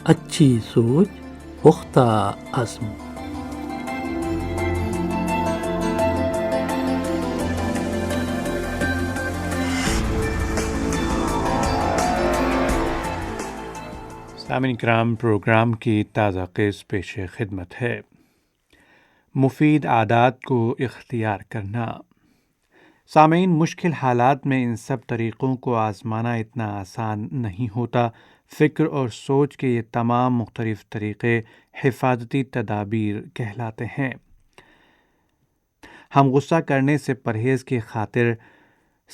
اچھی سوچ، پختہ عزم۔ سامعین کرام، پروگرام کی تازہ قسط پیش خدمت ہے۔ مفید عادات کو اختیار کرنا۔ سامعین، مشکل حالات میں ان سب طریقوں کو آزمانا اتنا آسان نہیں ہوتا۔ فکر اور سوچ کے یہ تمام مختلف طریقے حفاظتی تدابیر کہلاتے ہیں۔ ہم غصہ کرنے سے پرہیز کی خاطر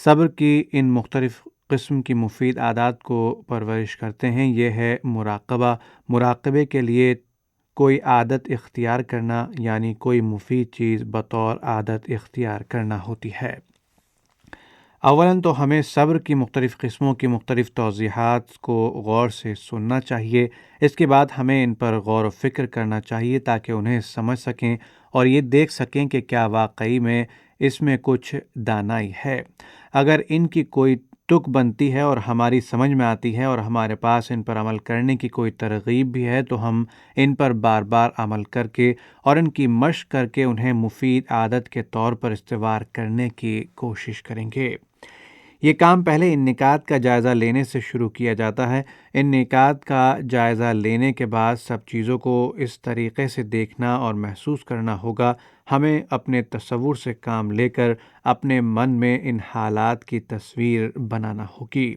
صبر کی ان مختلف قسم کی مفید عادات کو پرورش کرتے ہیں۔ یہ ہے مراقبہ۔ مراقبے کے لیے کوئی عادت اختیار کرنا، یعنی کوئی مفید چیز بطور عادت اختیار کرنا ہوتی ہے۔ اولاً تو ہمیں صبر کی مختلف قسموں کی مختلف توضیحات کو غور سے سننا چاہیے۔ اس کے بعد ہمیں ان پر غور و فکر کرنا چاہیے تاکہ انہیں سمجھ سکیں اور یہ دیکھ سکیں کہ کیا واقعی میں اس میں کچھ دانائی ہے۔ اگر ان کی کوئی تک بنتی ہے اور ہماری سمجھ میں آتی ہے اور ہمارے پاس ان پر عمل کرنے کی کوئی ترغیب بھی ہے تو ہم ان پر بار بار عمل کر کے اور ان کی مشق کر کے انہیں مفید عادت کے طور پر استوار کرنے کی کوشش کریں گے۔ یہ کام پہلے ان نکات کا جائزہ لینے سے شروع کیا جاتا ہے۔ ان نکات کا جائزہ لینے کے بعد سب چیزوں کو اس طریقے سے دیکھنا اور محسوس کرنا ہوگا۔ ہمیں اپنے تصور سے کام لے کر اپنے من میں ان حالات کی تصویر بنانا ہوگی۔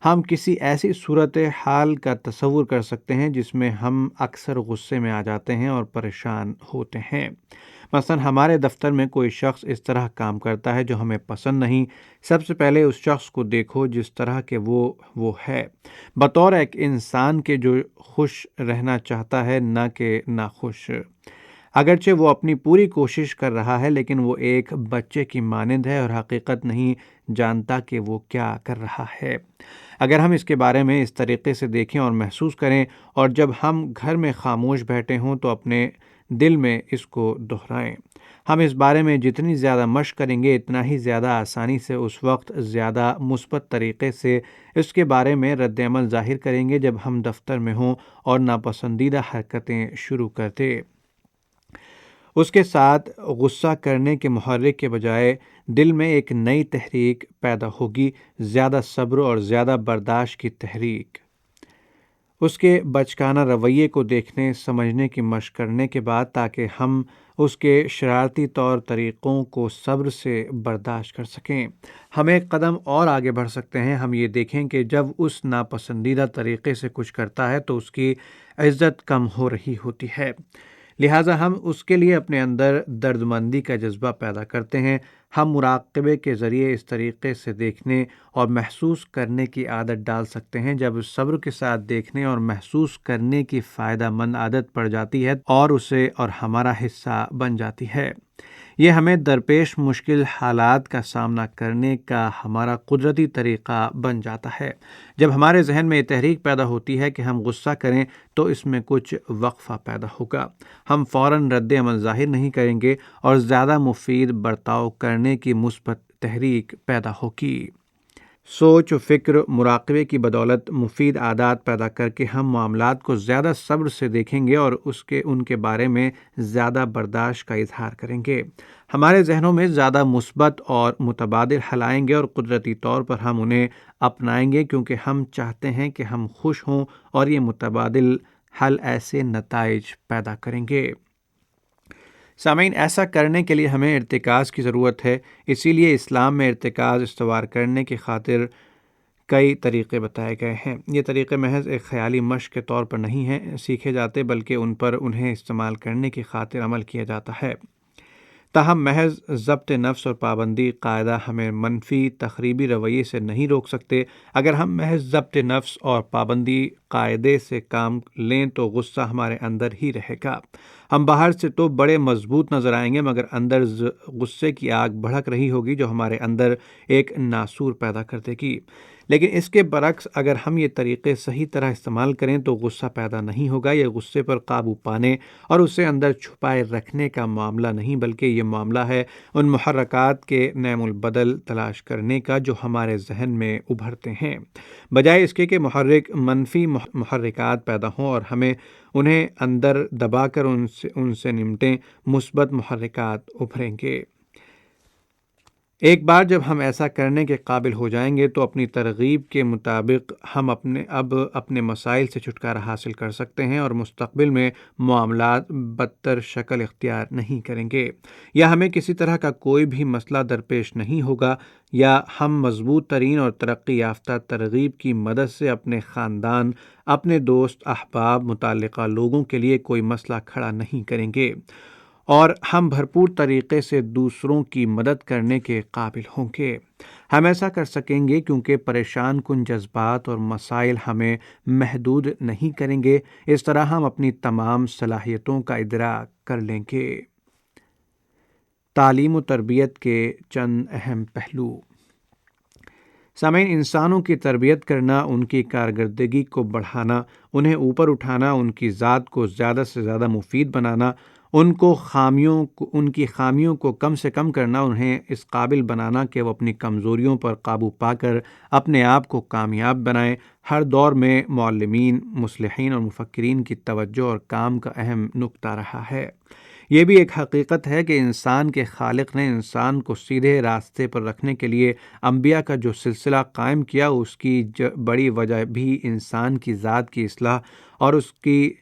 ہم کسی ایسی صورت حال کا تصور کر سکتے ہیں جس میں ہم اکثر غصے میں آ جاتے ہیں اور پریشان ہوتے ہیں۔ مثلا ہمارے دفتر میں کوئی شخص اس طرح کام کرتا ہے جو ہمیں پسند نہیں۔ سب سے پہلے اس شخص کو دیکھو جس طرح کہ وہ ہے، بطور ایک انسان کے جو خوش رہنا چاہتا ہے، نہ کہ ناخوش۔ اگرچہ وہ اپنی پوری کوشش کر رہا ہے لیکن وہ ایک بچے کی مانند ہے اور حقیقت نہیں جانتا کہ وہ کیا کر رہا ہے۔ اگر ہم اس کے بارے میں اس طریقے سے دیکھیں اور محسوس کریں اور جب ہم گھر میں خاموش بیٹھے ہوں تو اپنے دل میں اس کو دہرائیں۔ ہم اس بارے میں جتنی زیادہ مشق کریں گے اتنا ہی زیادہ آسانی سے اس وقت زیادہ مثبت طریقے سے اس کے بارے میں رد عمل ظاہر کریں گے جب ہم دفتر میں ہوں اور ناپسندیدہ حرکتیں شروع کرتے۔ اس کے ساتھ غصہ کرنے کے محرک کے بجائے دل میں ایک نئی تحریک پیدا ہوگی، زیادہ صبر اور زیادہ برداشت کی تحریک۔ اس کے بچگانہ رویے کو دیکھنے سمجھنے کی مشق کرنے کے بعد تاکہ ہم اس کے شرارتی طور طریقوں کو صبر سے برداشت کر سکیں، ہم ایک قدم اور آگے بڑھ سکتے ہیں۔ ہم یہ دیکھیں کہ جب اس ناپسندیدہ طریقے سے کچھ کرتا ہے تو اس کی عزت کم ہو رہی ہوتی ہے، لہٰذا ہم اس کے لیے اپنے اندر دردمندی کا جذبہ پیدا کرتے ہیں۔ ہم مراقبے کے ذریعے اس طریقے سے دیکھنے اور محسوس کرنے کی عادت ڈال سکتے ہیں۔ جب صبر کے ساتھ دیکھنے اور محسوس کرنے کی فائدہ مند عادت پڑ جاتی ہے اور اسے اور ہمارا حصہ بن جاتی ہے، یہ ہمیں درپیش مشکل حالات کا سامنا کرنے کا ہمارا قدرتی طریقہ بن جاتا ہے۔ جب ہمارے ذہن میں یہ تحریک پیدا ہوتی ہے کہ ہم غصہ کریں تو اس میں کچھ وقفہ پیدا ہوگا۔ ہم فوراً رد عمل ظاہر نہیں کریں گے اور زیادہ مفید برتاؤ کرنے کی مثبت تحریک پیدا ہوگی۔ سوچ و فکر مراقبے کی بدولت مفید عادات پیدا کر کے ہم معاملات کو زیادہ صبر سے دیکھیں گے اور ان کے بارے میں زیادہ برداشت کا اظہار کریں گے۔ ہمارے ذہنوں میں زیادہ مثبت اور متبادل حل آئیں گے اور قدرتی طور پر ہم انہیں اپنائیں گے کیونکہ ہم چاہتے ہیں کہ ہم خوش ہوں اور یہ متبادل حل ایسے نتائج پیدا کریں گے۔ سامعین، ایسا کرنے کے لیے ہمیں ارتکاز کی ضرورت ہے۔ اسی لیے اسلام میں ارتکاز استوار کرنے کی خاطر کئی طریقے بتائے گئے ہیں۔ یہ طریقے محض ایک خیالی مشق کے طور پر نہیں ہیں سیکھے جاتے، بلکہ ان پر انہیں استعمال کرنے کی خاطر عمل کیا جاتا ہے۔ تاہم محض ضبط نفس اور پابندی قاعدہ ہمیں منفی تخریبی رویے سے نہیں روک سکتے۔ اگر ہم محض ضبط نفس اور پابندی قاعدے سے کام لیں تو غصہ ہمارے اندر ہی رہے گا۔ ہم باہر سے تو بڑے مضبوط نظر آئیں گے مگر اندر غصے کی آگ بھڑک رہی ہوگی جو ہمارے اندر ایک ناسور پیدا کر دے گی۔ لیکن اس کے برعکس اگر ہم یہ طریقے صحیح طرح استعمال کریں تو غصہ پیدا نہیں ہوگا۔ یہ غصے پر قابو پانے اور اسے اندر چھپائے رکھنے کا معاملہ نہیں، بلکہ یہ معاملہ ہے ان محرکات کے نعم البدل تلاش کرنے کا جو ہمارے ذہن میں ابھرتے ہیں، بجائے اس کے کہ منفی محرکات پیدا ہوں اور ہمیں انہیں اندر دبا کر ان سے نمٹیں، مثبت محرکات ابھریں گے۔ ایک بار جب ہم ایسا کرنے کے قابل ہو جائیں گے تو اپنی ترغیب کے مطابق ہم اپنے مسائل سے چھٹکارا حاصل کر سکتے ہیں اور مستقبل میں معاملات بدتر شکل اختیار نہیں کریں گے، یا ہمیں کسی طرح کا کوئی بھی مسئلہ درپیش نہیں ہوگا، یا ہم مضبوط ترین اور ترقی یافتہ ترغیب کی مدد سے اپنے خاندان، اپنے دوست، احباب، متعلقہ لوگوں کے لیے کوئی مسئلہ کھڑا نہیں کریں گے، اور ہم بھرپور طریقے سے دوسروں کی مدد کرنے کے قابل ہوں گے۔ ہم ایسا کر سکیں گے کیونکہ پریشان کن جذبات اور مسائل ہمیں محدود نہیں کریں گے، اس طرح ہم اپنی تمام صلاحیتوں کا ادراک کر لیں گے۔ تعلیم و تربیت کے چند اہم پہلو۔ سامعین، انسانوں کی تربیت کرنا، ان کی کارکردگی کو بڑھانا، انہیں اوپر اٹھانا، ان کی ذات کو زیادہ سے زیادہ مفید بنانا، ان کی خامیوں کو کم سے کم کرنا، انہیں اس قابل بنانا کہ وہ اپنی کمزوریوں پر قابو پا کر اپنے آپ کو کامیاب بنائیں، ہر دور میں معلمین، مصلحین اور مفکرین کی توجہ اور کام کا اہم نقطہ رہا ہے۔ یہ بھی ایک حقیقت ہے کہ انسان کے خالق نے انسان کو سیدھے راستے پر رکھنے کے لیے انبیاء کا جو سلسلہ قائم کیا، اس کی بڑی وجہ بھی انسان کی ذات کی اصلاح اور اس کی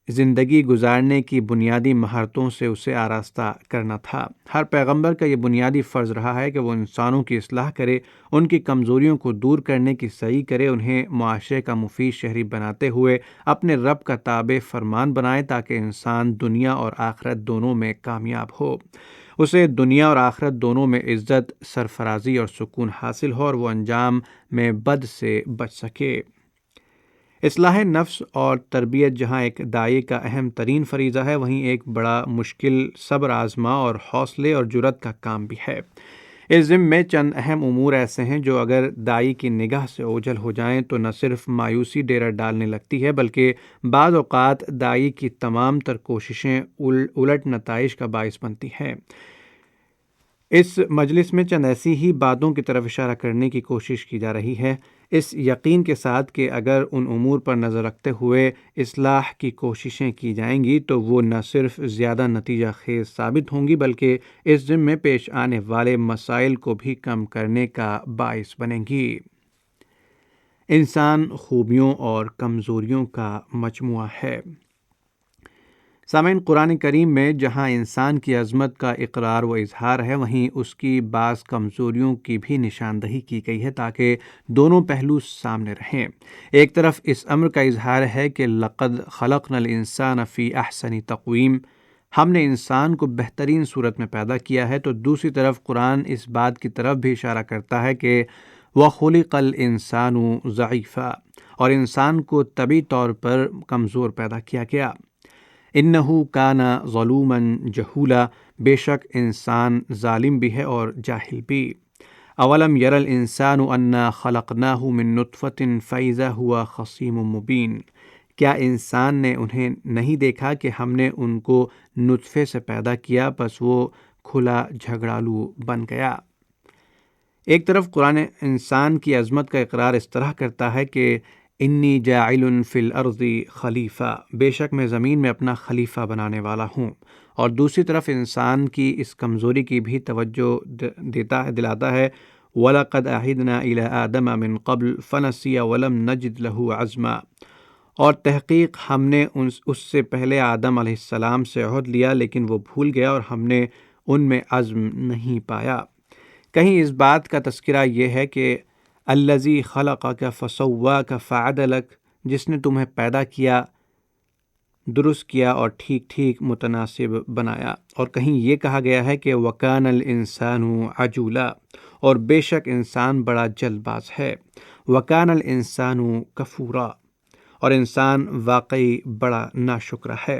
زندگی گزارنے کی بنیادی مہارتوں سے اسے آراستہ کرنا تھا۔ ہر پیغمبر کا یہ بنیادی فرض رہا ہے کہ وہ انسانوں کی اصلاح کرے، ان کی کمزوریوں کو دور کرنے کی سعی کرے، انہیں معاشرے کا مفید شہری بناتے ہوئے اپنے رب کا تابع فرمان بنائے تاکہ انسان دنیا اور آخرت دونوں میں کامیاب ہو، اسے دنیا اور آخرت دونوں میں عزت، سرفرازی اور سکون حاصل ہو اور وہ انجام میں بد سے بچ سکے۔ اصلاح نفس اور تربیت جہاں ایک داعی کا اہم ترین فریضہ ہے، وہیں ایک بڑا مشکل، صبر آزما اور حوصلے اور جرأت کا کام بھی ہے۔ اس ضمن میں چند اہم امور ایسے ہیں جو اگر داعی کی نگاہ سے اوجھل ہو جائیں تو نہ صرف مایوسی ڈیرا ڈالنے لگتی ہے بلکہ بعض اوقات داعی کی تمام تر کوششیں الٹ نتائج کا باعث بنتی ہیں۔ اس مجلس میں چند ایسی ہی باتوں کی طرف اشارہ کرنے کی کوشش کی جا رہی ہے، اس یقین کے ساتھ کہ اگر ان امور پر نظر رکھتے ہوئے اصلاح کی کوششیں کی جائیں گی تو وہ نہ صرف زیادہ نتیجہ خیز ثابت ہوں گی بلکہ اس ضمن میں پیش آنے والے مسائل کو بھی کم کرنے کا باعث بنیں گی۔ انسان خوبیوں اور کمزوریوں کا مجموعہ ہے۔ سامعین، قرآن کریم میں جہاں انسان کی عظمت کا اقرار و اظہار ہے، وہیں اس کی بعض کمزوریوں کی بھی نشاندہی کی گئی ہے تاکہ دونوں پہلو سامنے رہیں۔ ایک طرف اس امر کا اظہار ہے کہ لقد خلقنا الانسان فی احسن تقویم، ہم نے انسان کو بہترین صورت میں پیدا کیا ہے، تو دوسری طرف قرآن اس بات کی طرف بھی اشارہ کرتا ہے کہ وَخُلِقَ الْإِنسَانُ ضَعِيفًا، اور انسان کو طبعی طور پر کمزور پیدا کیا گیا۔ انہ کان ظلوما جہولا، بے شک انسان ظالم بھی ہے اور جاہل بھی۔ اولم یر الانسان انا خلقناہ من نطفۃ فاذا ہوا خصیم مبین، کیا انسان نے انہیں نہیں دیکھا کہ ہم نے ان کو نطفے سے پیدا کیا پس وہ کھلا جھگڑالو بن گیا۔ ایک طرف قرآن انسان کی عظمت کا اقرار اس طرح کرتا ہے کہ انی جاعل فی الارض خلیفہ، بے شک میں زمین میں اپنا خلیفہ بنانے والا ہوں، اور دوسری طرف انسان کی اس کمزوری کی بھی توجہ دلاتا ہے وَلَقَدْ عَهِدْنَا إِلَىٰ آدَمَ مِن قَبْلُ فَنَسِيَ وَلَمْ نَجِدْ لَهُ عَزْمًا، اور تحقیق ہم نے اس سے پہلے آدم علیہ السلام سے عہد لیا لیکن وہ بھول گیا اور ہم نے ان میں عزم نہیں پایا۔ کہیں اس بات کا تذکرہ یہ ہے کہ الذی خلقک فسواک فعدلک، جس نے تمہیں پیدا کیا، درست کیا اور ٹھیک ٹھیک متناسب بنایا، اور کہیں یہ کہا گیا ہے کہ وکان الانسان عجولا، اور بے شک انسان بڑا جلد باز ہے، وکان الانسان کفورا، اور انسان واقعی بڑا ناشکرا ہے۔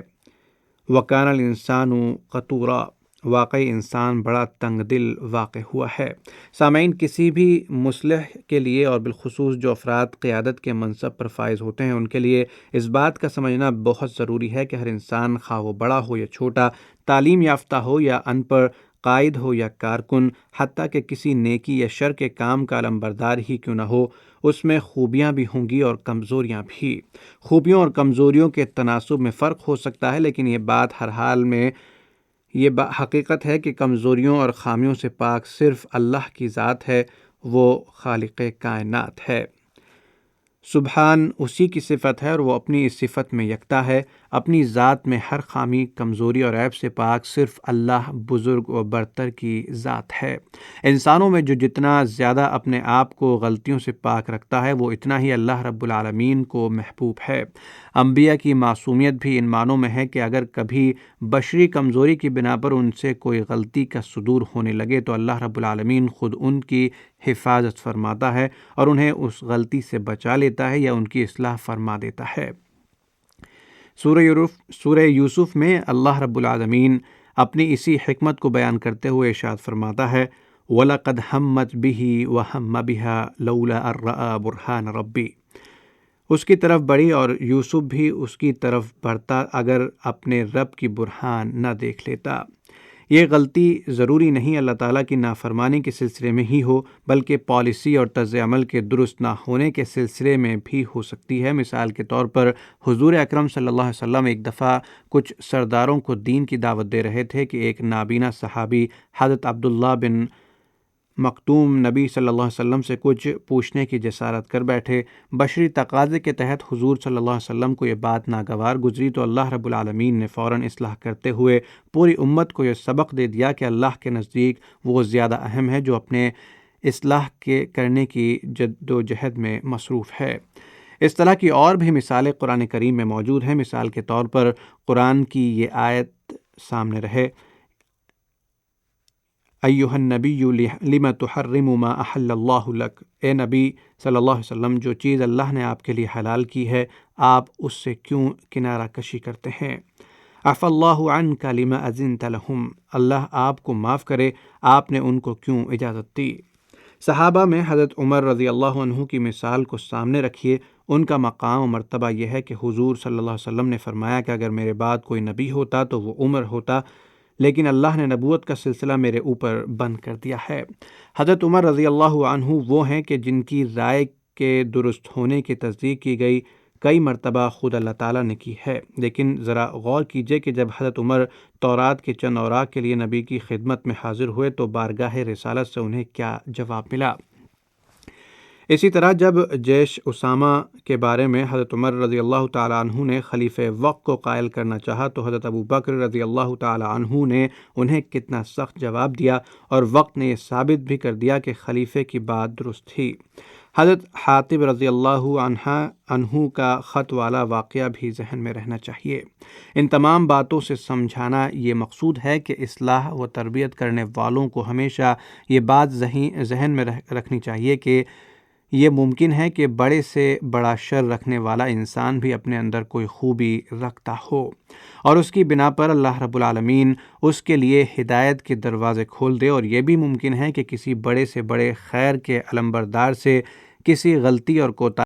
وَكَانَ الْإِنسَانُ قَتُورًا، واقعی انسان بڑا تنگ دل واقع ہوا ہے۔ سامعین، کسی بھی مصلح کے لیے اور بالخصوص جو افراد قیادت کے منصب پر فائز ہوتے ہیں ان کے لیے اس بات کا سمجھنا بہت ضروری ہے کہ ہر انسان، خواہ وہ بڑا ہو یا چھوٹا، تعلیم یافتہ ہو یا ان پڑھ، قائد ہو یا کارکن، حتیٰ کہ کسی نیکی یا شر کے کام کا علمبردار ہی کیوں نہ ہو، اس میں خوبیاں بھی ہوں گی اور کمزوریاں بھی۔ خوبیوں اور کمزوریوں کے تناسب میں فرق ہو سکتا ہے، لیکن یہ بات ہر حال میں یہ حقیقت ہے کہ کمزوریوں اور خامیوں سے پاک صرف اللہ کی ذات ہے، وہ خالق کائنات ہے۔ سبحان اسی کی صفت ہے اور وہ اپنی اس صفت میں یکتا ہے۔ اپنی ذات میں ہر خامی، کمزوری اور عیب سے پاک صرف اللہ بزرگ و برتر کی ذات ہے۔ انسانوں میں جو جتنا زیادہ اپنے آپ کو غلطیوں سے پاک رکھتا ہے وہ اتنا ہی اللہ رب العالمین کو محبوب ہے۔ انبیاء کی معصومیت بھی ان معنوں میں ہے کہ اگر کبھی بشری کمزوری کی بنا پر ان سے کوئی غلطی کا صدور ہونے لگے تو اللہ رب العالمین خود ان کی حفاظت فرماتا ہے اور انہیں اس غلطی سے بچا لیتا ہے یا ان کی اصلاح فرما دیتا ہے۔ سورہ یوسف میں اللہ رب العالمین اپنی اسی حکمت کو بیان کرتے ہوئے ارشاد فرماتا ہے وَلَقَدْ هَمَّتْ بِهِ وَهَمَّ بِهَا لَوْلَا أَن رَأَىٰ بُرْهَانَ رَبِّهِ، اس کی طرف بڑھی اور یوسف بھی اس کی طرف بڑھتا اگر اپنے رب کی برہان نہ دیکھ لیتا۔ یہ غلطی ضروری نہیں اللہ تعالیٰ کی نافرمانی کے سلسلے میں ہی ہو، بلکہ پالیسی اور طرز عمل کے درست نہ ہونے کے سلسلے میں بھی ہو سکتی ہے۔ مثال کے طور پر حضور اکرم صلی اللہ علیہ وسلم ایک دفعہ کچھ سرداروں کو دین کی دعوت دے رہے تھے کہ ایک نابینا صحابی حضرت عبداللہ بن مکتوم نبی صلی اللہ علیہ وسلم سے کچھ پوچھنے کی جسارت کر بیٹھے۔ بشری تقاضے کے تحت حضور صلی اللہ علیہ وسلم کو یہ بات ناگوار گزری تو اللہ رب العالمین نے فوراً اصلاح کرتے ہوئے پوری امت کو یہ سبق دے دیا کہ اللہ کے نزدیک وہ زیادہ اہم ہے جو اپنے اصلاح کرنے کی جد و جہد میں مصروف ہے۔ اس طرح کی اور بھی مثالیں قرآن کریم میں موجود ہیں۔ مثال کے طور پر قرآن کی یہ آیت سامنے رہے ایھا النبی لم تحرم ما احل اللہ لک، اے نبی صلی اللہ علیہ وسلم جو چیز اللہ نے آپ کے لیے حلال کی ہے آپ اس سے کیوں کنارہ کشی کرتے ہیں۔ عفی اللہ عنک لم اذنت لہم، اللہ آپ کو معاف کرے آپ نے ان کو کیوں اجازت دی۔ صحابہ میں حضرت عمر رضی اللہ عنہ کی مثال کو سامنے رکھیے۔ ان کا مقام و مرتبہ یہ ہے کہ حضور صلی اللہ علیہ وسلم نے فرمایا کہ اگر میرے بعد کوئی نبی ہوتا تو وہ عمر ہوتا، لیکن اللہ نے نبوت کا سلسلہ میرے اوپر بند کر دیا ہے۔ حضرت عمر رضی اللہ عنہ وہ ہیں کہ جن کی رائے کے درست ہونے کی تصدیق کی گئی کئی مرتبہ خود اللہ تعالیٰ نے کی ہے، لیکن ذرا غور کیجئے کہ جب حضرت عمر تورات کے چند اوراق کے لیے نبی کی خدمت میں حاضر ہوئے تو بارگاہ رسالت سے انہیں کیا جواب ملا۔ اسی طرح جب جیش اسامہ کے بارے میں حضرت عمر رضی اللہ تعالیٰ عنہ نے خلیفہ وقت کو قائل کرنا چاہا تو حضرت ابو بکر رضی اللہ تعالیٰ عنہ نے انہیں کتنا سخت جواب دیا، اور وقت نے یہ ثابت بھی کر دیا کہ خلیفے کی بات درست تھی۔ حضرت حاطب رضی اللہ عنہ کا خط والا واقعہ بھی ذہن میں رہنا چاہیے۔ ان تمام باتوں سے سمجھانا یہ مقصود ہے کہ اصلاح و تربیت کرنے والوں کو ہمیشہ یہ بات ذہن میں رکھنی چاہیے کہ یہ ممکن ہے کہ بڑے سے بڑا شر رکھنے والا انسان بھی اپنے اندر کوئی خوبی رکھتا ہو، اور اس کی بنا پر اللہ رب العالمین اس کے لیے ہدایت کے دروازے کھول دے، اور یہ بھی ممکن ہے کہ کسی بڑے سے بڑے خیر کے علمبردار سے کسی غلطی اور کوتاہی